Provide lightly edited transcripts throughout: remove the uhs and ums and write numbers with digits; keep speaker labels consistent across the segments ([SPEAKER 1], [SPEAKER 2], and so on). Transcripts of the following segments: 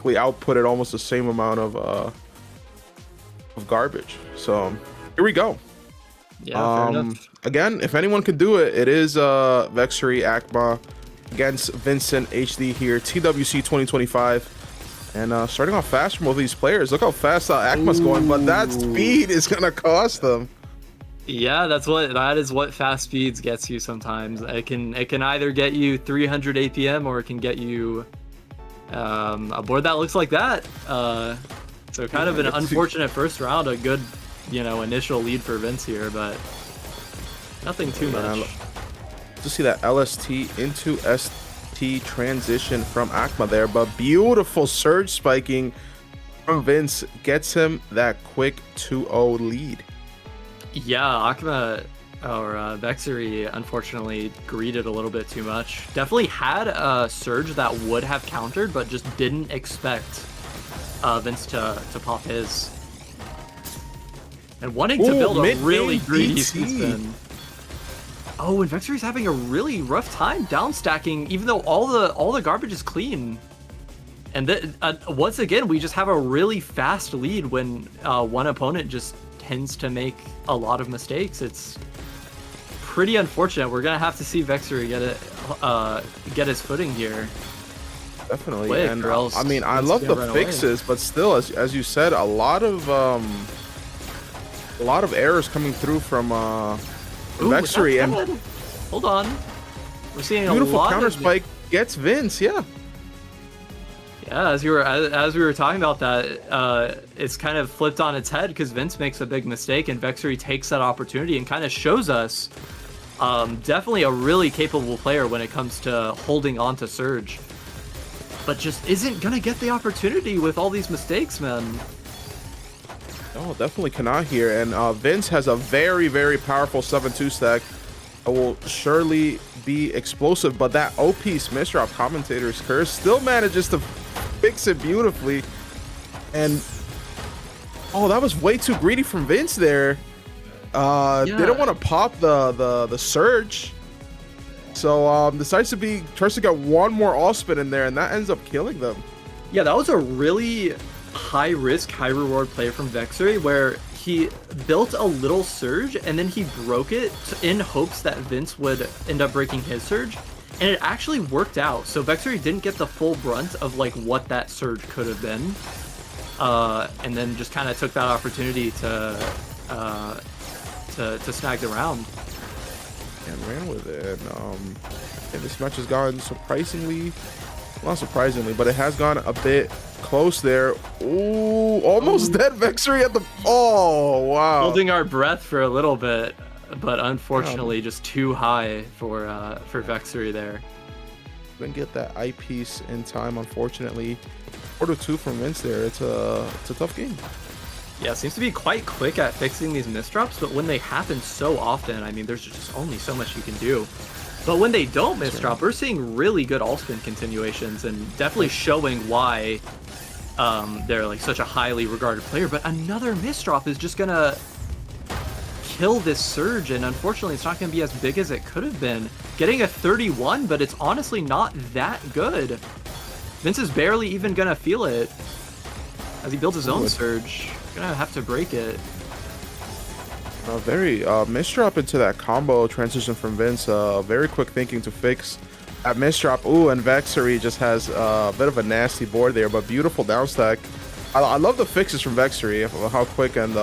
[SPEAKER 1] we outputted almost the same amount of garbage. So here we go.
[SPEAKER 2] Yeah, fair enough.
[SPEAKER 1] Again, if anyone could do it, it is VEXSERY Akma against VINCEHD here, TWC 2025. And starting off fast from both of these players. Look how fast Akma's going, but that speed is gonna cost them.
[SPEAKER 2] Yeah, that is what fast speeds gets you sometimes. It can either get you 300 APM or it can get you a board that looks like that. So kind of an unfortunate first round, a good, initial lead for Vince here, but nothing too much.
[SPEAKER 1] To see that LST into ST transition from Akma there, but beautiful surge spiking from Vince gets him that quick 2-0 lead.
[SPEAKER 2] Yeah, Akma or VEXSERY unfortunately greeted a little bit too much. Definitely had a surge that would have countered, but just didn't expect Vince to pop his. And wanting to build a really greedy spin. Oh, and VEXSERY's having a really rough time down stacking, even though all the garbage is clean. And once again, we just have a really fast lead when one opponent just tends to make a lot of mistakes. It's pretty unfortunate. We're gonna have to see VEXSERY get his footing here.
[SPEAKER 1] Definitely.
[SPEAKER 2] Quick,
[SPEAKER 1] and
[SPEAKER 2] I
[SPEAKER 1] mean, I love the fixes, but still, as you said, a lot of errors coming through from VEXSERY. And
[SPEAKER 2] hold on, we're seeing
[SPEAKER 1] beautiful
[SPEAKER 2] a lot
[SPEAKER 1] counter
[SPEAKER 2] of
[SPEAKER 1] spike gets Vince. Yeah,
[SPEAKER 2] as we were talking about that, it's kind of flipped on its head because Vince makes a big mistake and VEXSERY takes that opportunity and kind of shows us definitely a really capable player when it comes to holding on to surge, but just isn't gonna get the opportunity with all these mistakes, man.
[SPEAKER 1] Oh, definitely cannot here. And Vince has a very, very powerful 7-2 stack that will surely be explosive, but that OP Smith drop commentator's curse still manages to fix it beautifully. And oh, that was way too greedy from Vince there. Didn't want to pop the surge, so decides to tries to get one more all spin in there, and that ends up killing them.
[SPEAKER 2] Yeah, that was a really high risk, high reward play from VEXSERY where he built a little surge and then he broke it in hopes that Vince would end up breaking his surge, and it actually worked out. So VEXSERY didn't get the full brunt of like what that surge could have been, and then just kind of took that opportunity to snag the round
[SPEAKER 1] and ran with it. And this match has gone surprisingly, not surprisingly, but it has gone a bit close there. Ooh, almost dead VEXSERY at the, oh wow,
[SPEAKER 2] holding our breath for a little bit, but unfortunately just too high for VEXSERY there.
[SPEAKER 1] Couldn't get that eyepiece in time, unfortunately. 4-2 from Vince there. It's a tough game.
[SPEAKER 2] Yeah, seems to be quite quick at fixing these misdrops, but when they happen so often, I mean, there's just only so much you can do. But when they don't misdrop, we're seeing really good all-spin continuations and definitely showing why they're like such a highly regarded player. But another misdrop is just gonna kill this surge, and unfortunately it's not gonna be as big as it could have been. Getting a 31, but it's honestly not that good. Vince is barely even gonna feel it as he builds his own surge. Gonna have to break it.
[SPEAKER 1] Very misdrop into that combo transition from Vince. Very quick thinking to fix that misdrop. Ooh, and VEXSERY just has a bit of a nasty board there, but beautiful downstack. I love the fixes from VEXSERY, how quick and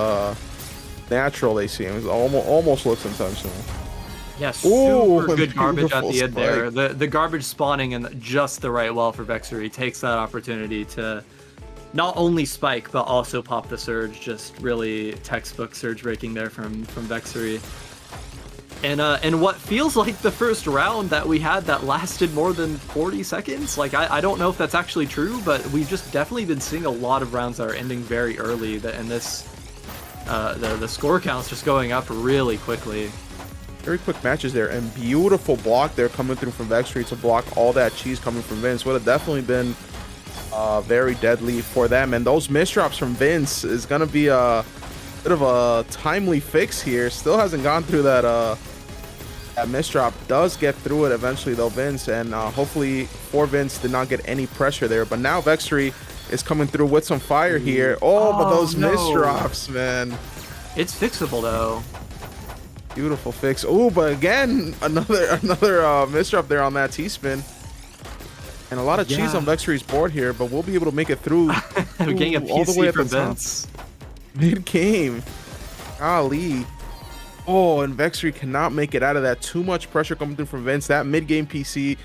[SPEAKER 1] natural they seem. It almost looks intentional.
[SPEAKER 2] Yeah, super good garbage at the
[SPEAKER 1] spike
[SPEAKER 2] end there. The garbage spawning in just the right well for VEXSERY takes that opportunity to not only spike, but also pop the surge. Just really textbook surge breaking there from VEXSERY. And what feels like the first round that we had that lasted more than 40 seconds. Like, I don't know if that's actually true, but we've just definitely been seeing a lot of rounds that are ending very early. And this, the score count's just going up really quickly.
[SPEAKER 1] Very quick matches there, and beautiful block there coming through from VEXSERY to block all that cheese coming from Vince. Would have definitely been very deadly for them, and those misdrops from Vince is gonna be a bit of a timely fix here. Still hasn't gone through that that misdrop. Does get through it eventually though, Vince, and hopefully for Vince did not get any pressure there. But now VEXSERY is coming through with some fire here. Oh, but those
[SPEAKER 2] no.
[SPEAKER 1] misdrops, man.
[SPEAKER 2] It's fixable though.
[SPEAKER 1] Beautiful fix. Oh, but again, another misdrop there on that T-spin. And a lot of cheese on VEXSERY's board here, but we'll be able to make it through.
[SPEAKER 2] We're getting a PC
[SPEAKER 1] all the way
[SPEAKER 2] from
[SPEAKER 1] at the top.
[SPEAKER 2] Vince.
[SPEAKER 1] Mid-game. Ali. Oh, and VEXSERY cannot make it out of that. Too much pressure coming through from Vince. That mid-game PC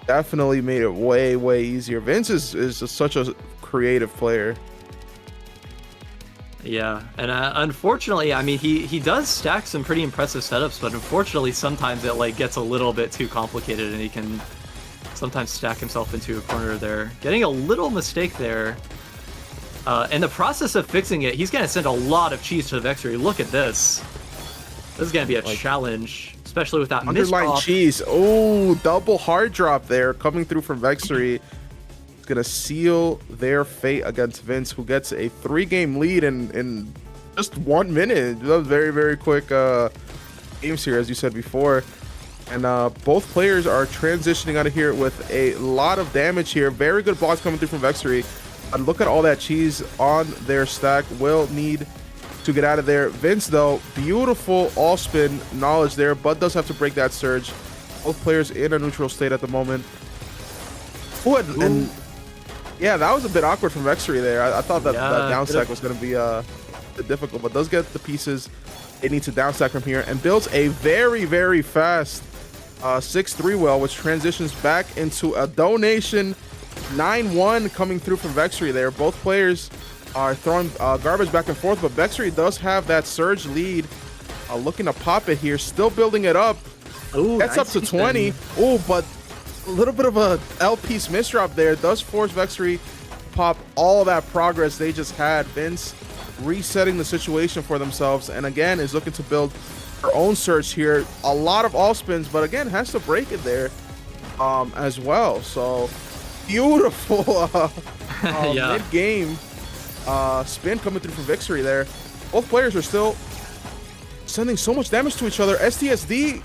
[SPEAKER 1] definitely made it way easier. Vince is just such a creative player.
[SPEAKER 2] Yeah, and unfortunately, I mean, he does stack some pretty impressive setups, but unfortunately, sometimes it like gets a little bit too complicated, and he can sometimes stack himself into a corner there. Getting a little mistake there. In the process of fixing it, he's gonna send a lot of cheese to the VEXSERY. Look at this. This is gonna be a challenge, especially with that
[SPEAKER 1] underline
[SPEAKER 2] misdrop.
[SPEAKER 1] cheese. Oh, double hard drop there coming through from VEXSERY. Gonna seal their fate against Vince, who gets a 3-game lead in just 1 minute. That was very quick games here, as you said before. And both players are transitioning out of here with a lot of damage here. Very good blocks coming through from VEXSERY. And look at all that cheese on their stack. Will need to get out of there. Vince, though, beautiful all spin knowledge there, but does have to break that surge. Both players in a neutral state at the moment. Ooh, and yeah, that was a bit awkward from VEXSERY there. I thought that down stack was going to be a bit difficult, but does get the pieces it needs to down stack from here and builds a very fast 6-3 well, which transitions back into a donation 9-1 coming through from VEXSERY there. Both players are throwing garbage back and forth, but VEXSERY does have that surge lead. Looking to pop it here, still building it up.
[SPEAKER 2] Ooh,
[SPEAKER 1] that's
[SPEAKER 2] nice
[SPEAKER 1] up to 20. Oh, but a little bit of a L-piece misdrop there does force VEXSERY to pop all that progress they just had. Vince resetting the situation for themselves, and again is looking to build her own surge here. A lot of all spins, but again has to break it there as well. So beautiful mid-game spin coming through from VEXSERY there. Both players are still sending so much damage to each other. STSD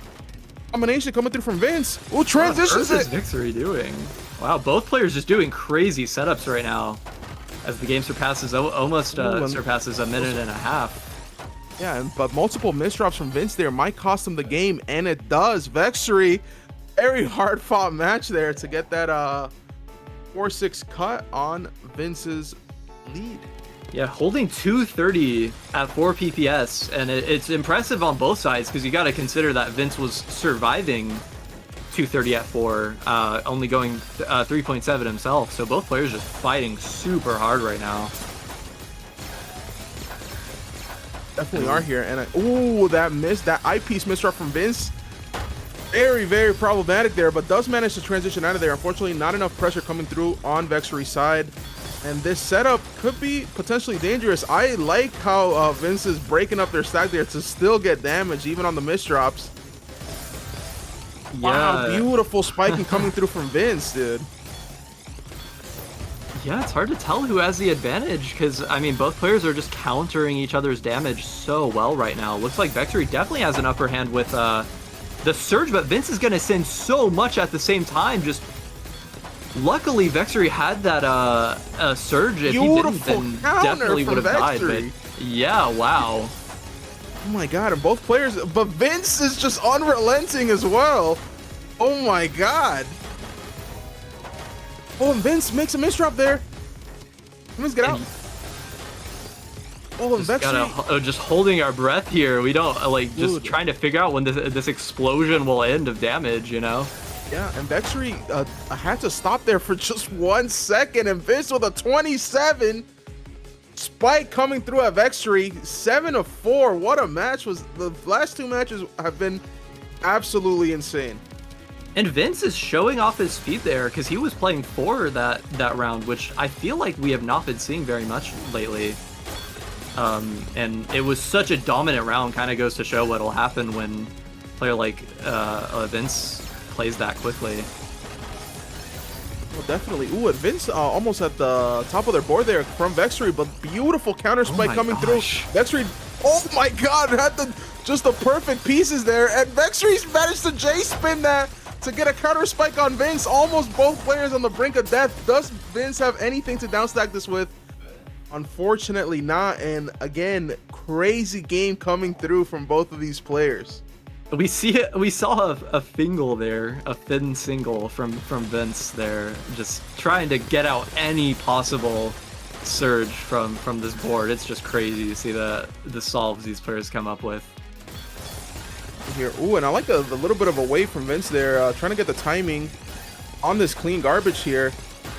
[SPEAKER 1] combination coming through from Vince. Ooh, transitions
[SPEAKER 2] What is VEXSERY doing? Wow, both players just doing crazy setups right now as the game surpasses surpasses a minute and a half.
[SPEAKER 1] Yeah, but multiple misdrops from Vince there might cost him the game, and it does. VEXSERY, very hard fought match there to get that 4-6 cut on Vince's lead.
[SPEAKER 2] Yeah, holding 230 at 4 PPS, and it's impressive on both sides because you got to consider that Vince was surviving 230 at 4, only going 3.7 himself. So both players just fighting super hard right now.
[SPEAKER 1] Definitely are here, and ooh, that eyepiece misdrop from Vince. Very problematic there, but does manage to transition out of there. Unfortunately, not enough pressure coming through on VEXSERY's side. And this setup could be potentially dangerous. I like how Vince is breaking up their stack there to still get damage, even on the misdrops. Wow, beautiful spiking coming through from Vince, dude.
[SPEAKER 2] Yeah, it's hard to tell who has the advantage because, I mean, both players are just countering each other's damage so well right now. Looks like VEXSERY definitely has an upper hand with the surge, but Vince is going to send so much at the same time. Just luckily, VEXSERY had that surge. If
[SPEAKER 1] beautiful
[SPEAKER 2] he didn't, then definitely would have died. But yeah, wow.
[SPEAKER 1] Oh my god, and both players, but Vince is just unrelenting as well. Oh my god. Oh, and Vince makes a misdrop there. Let's get out. Oh, and VEXSERY
[SPEAKER 2] just holding our breath here. We don't just trying to figure out when this explosion will end of damage, you know?
[SPEAKER 1] Yeah, and VEXSERY had to stop there for just 1 second, and Vince with a 27 spike coming through at VEXSERY. 7 of 4. What a match! The last 2 matches have been absolutely insane.
[SPEAKER 2] And Vince is showing off his speed there because he was playing 4 that round, which I feel like we have not been seeing very much lately. And it was such a dominant round. Kind of goes to show what'll happen when a player like Vince plays that quickly.
[SPEAKER 1] Well, definitely. Ooh, and Vince almost at the top of their board there from VEXSERY, but beautiful counter spike coming through. VEXSERY, oh my god, had just the perfect pieces there, and VEXSERY's managed to J-spin that to get a counter spike on Vince. Almost both players on the brink of death. Does Vince have anything to downstack this with? Unfortunately not. And again, crazy game coming through from both of these players.
[SPEAKER 2] We saw a fingle there, a thin single from Vince there, just trying to get out any possible surge from this board. It's just crazy to see the solves these players come up with
[SPEAKER 1] here. Ooh, and I like the little bit of a wait from Vince there, trying to get the timing on this clean garbage here,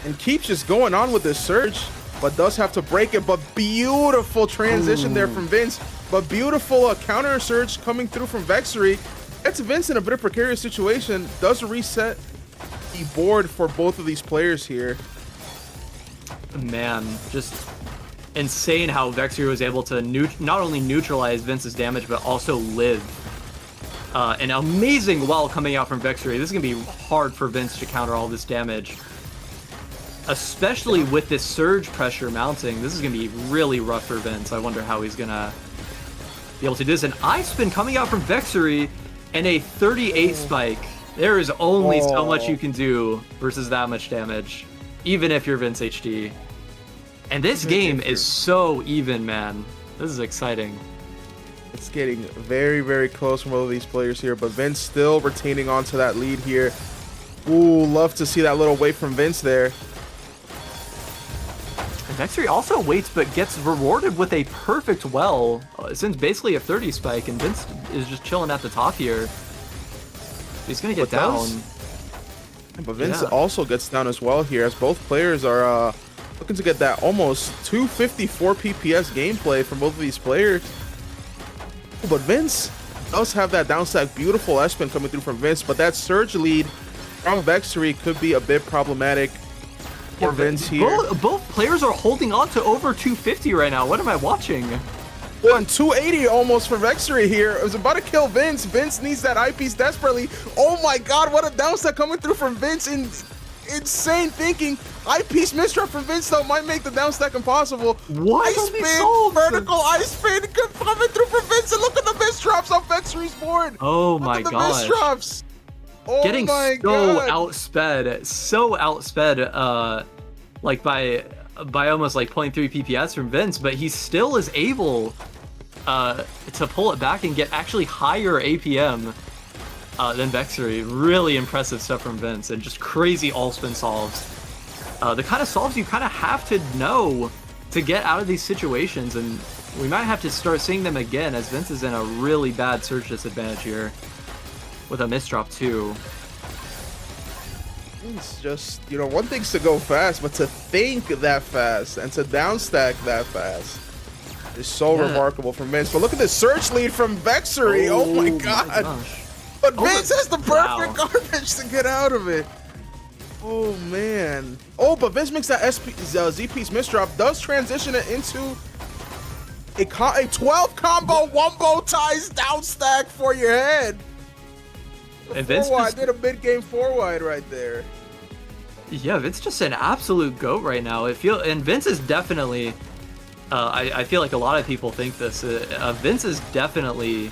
[SPEAKER 1] and keeps just going on with this surge, but does have to break it. But beautiful transition there from Vince, but beautiful counter surge coming through from VEXSERY. It's Vince in a bit of precarious situation. Does reset the board for both of these players here.
[SPEAKER 2] Man, just insane how VEXSERY was able to not only neutralize Vince's damage, but also live. An amazing well coming out from VEXSERY. This is going to be hard for Vince to counter all this damage, especially with this surge pressure mounting. This is going to be really rough for Vince. I wonder how he's going to be able to do this. An I spin coming out from VEXSERY and a 38 spike. There is only so much you can do versus that much damage, even if you're VINCEHD. And this game is so even, man. This is exciting.
[SPEAKER 1] It's getting very, very close from both of these players here, but Vince still retaining onto that lead here. Ooh, love to see that little wait from Vince there.
[SPEAKER 2] And VEXSERY also waits, but gets rewarded with a perfect well, since basically a 30 spike, and Vince is just chilling at the top here. He's gonna get down.
[SPEAKER 1] But Vince also gets down as well here, as both players are looking to get that almost 254 PPS gameplay from both of these players. But Vince does have that downstack, beautiful S-spin coming through from Vince, but that surge lead from VEXSERY could be a bit problematic for Vince here.
[SPEAKER 2] Both players are holding on to over 250 right now. What am I watching?
[SPEAKER 1] Well, and 280 almost for VEXSERY here. It was about to kill Vince. Vince needs that eyepiece desperately. Oh my god, what a downstack coming through from Vince. Insane thinking. Eyepiece misdrop from Vince though might make the downstack impossible.
[SPEAKER 2] What?
[SPEAKER 1] Ice spin, vertical ice spin coming through from Vince, and look at the misdrops on VEXSERY's board.
[SPEAKER 2] Oh my god.
[SPEAKER 1] Look at the misdrops. Oh
[SPEAKER 2] Getting
[SPEAKER 1] my
[SPEAKER 2] so
[SPEAKER 1] god.
[SPEAKER 2] outsped, like by almost like 0.3 PPS from Vince, but he still is able to pull it back and get actually higher APM than VEXSERY. Really impressive stuff from Vince, and just crazy all-spin solves. The kind of solves you kind of have to know to get out of these situations, and we might have to start seeing them again, as Vince is in a really bad surge disadvantage here with a misdrop too.
[SPEAKER 1] It's just, you know, one thing's to go fast, but to think that fast and to downstack that fast is so remarkable from Vince. But look at this surge lead from VEXSERY. Oh my god. But Vince has the perfect garbage to get out of it. Oh man. Oh, but Vince makes that Z-piece misdrop, does transition it into a 12 combo wombo ties downstack for your head.
[SPEAKER 2] And Vince
[SPEAKER 1] did a mid-game 4-wide right there.
[SPEAKER 2] Yeah, Vince just an absolute goat right now. And Vince is definitely, I feel like a lot of people think this. Vince is definitely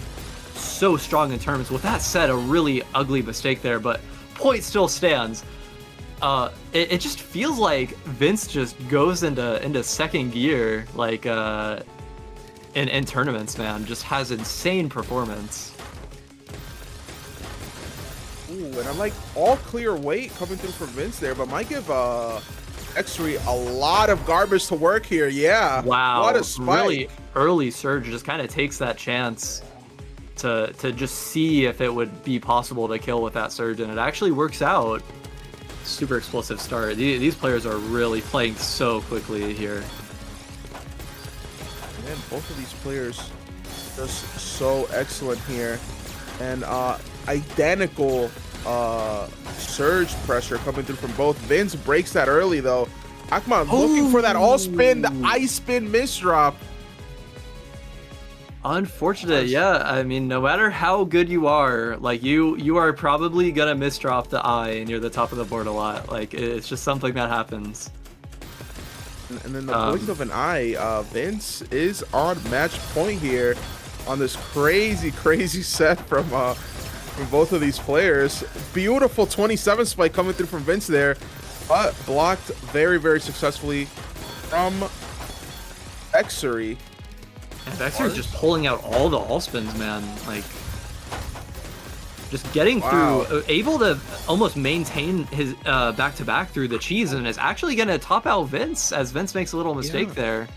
[SPEAKER 2] so strong in terms. With that said, a really ugly mistake there, but point still stands. It just feels like Vince just goes into second gear, like in tournaments, man. Just has insane performance.
[SPEAKER 1] Ooh, and I like all clear weight coming through from Vince there, but might give VEXSERY a lot of garbage to work here. Yeah.
[SPEAKER 2] Wow.
[SPEAKER 1] What a spike.
[SPEAKER 2] Really early surge just kind of takes that chance to just see if it would be possible to kill with that surge, and it actually works out. Super explosive start. These players are really playing so quickly here.
[SPEAKER 1] Man, both of these players just so excellent here, and identical surge pressure coming through from both. Vince breaks that early though. Akma looking for that all spin, the ice spin misdrop.
[SPEAKER 2] Unfortunate, yeah. I mean, no matter how good you are, like you are probably gonna misdrop the eye near the top of the board a lot. Like, it's just something that happens.
[SPEAKER 1] And then the point of an eye, Vince is on match point here on this crazy set from from both of these players. Beautiful 27 spike coming through from Vince there, but blocked very, very successfully from VEXSERY.
[SPEAKER 2] And VEXSERY's just pulling out all the all spins, man. Like, just getting through, able to almost maintain his back-to-back through the cheese, and is actually going to top out Vince, as Vince makes a little mistake there.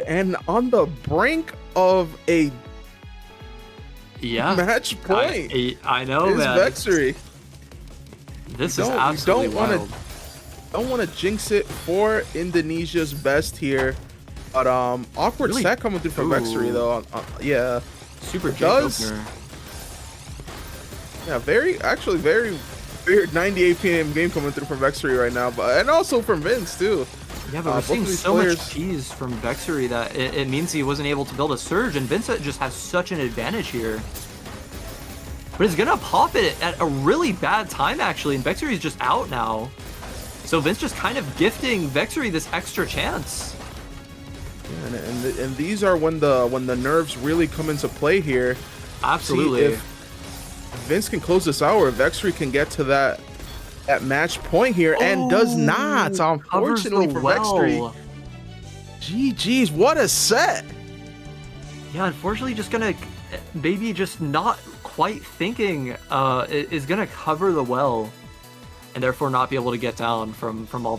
[SPEAKER 1] And on the brink of a match point.
[SPEAKER 2] I know,
[SPEAKER 1] is
[SPEAKER 2] man.
[SPEAKER 1] VEXSERY.
[SPEAKER 2] This is absolutely wild.
[SPEAKER 1] Don't want to jinx it for Indonesia's best here. But awkward set coming through from VEXSERY though. Yeah.
[SPEAKER 2] Super
[SPEAKER 1] does.
[SPEAKER 2] opener.
[SPEAKER 1] Yeah, very weird 98 PM game coming through from VEXSERY right now, but and also from Vince too.
[SPEAKER 2] Yeah, but we're seeing so much cheese from VEXSERY that it means he wasn't able to build a surge, and Vince just has such an advantage here. But he's gonna pop it at a really bad time actually, and VEXSERY's just out now. So Vince just kind of gifting VEXSERY this extra chance.
[SPEAKER 1] Yeah, and these are when the nerves really come into play here.
[SPEAKER 2] Absolutely.
[SPEAKER 1] See if Vince can close this out, or VEXSERY can get to that match point here, and does not. Unfortunately for VEXSERY. GG's, what a set.
[SPEAKER 2] Yeah, unfortunately, just gonna maybe just not quite thinking is gonna cover the well, and therefore not be able to get down from all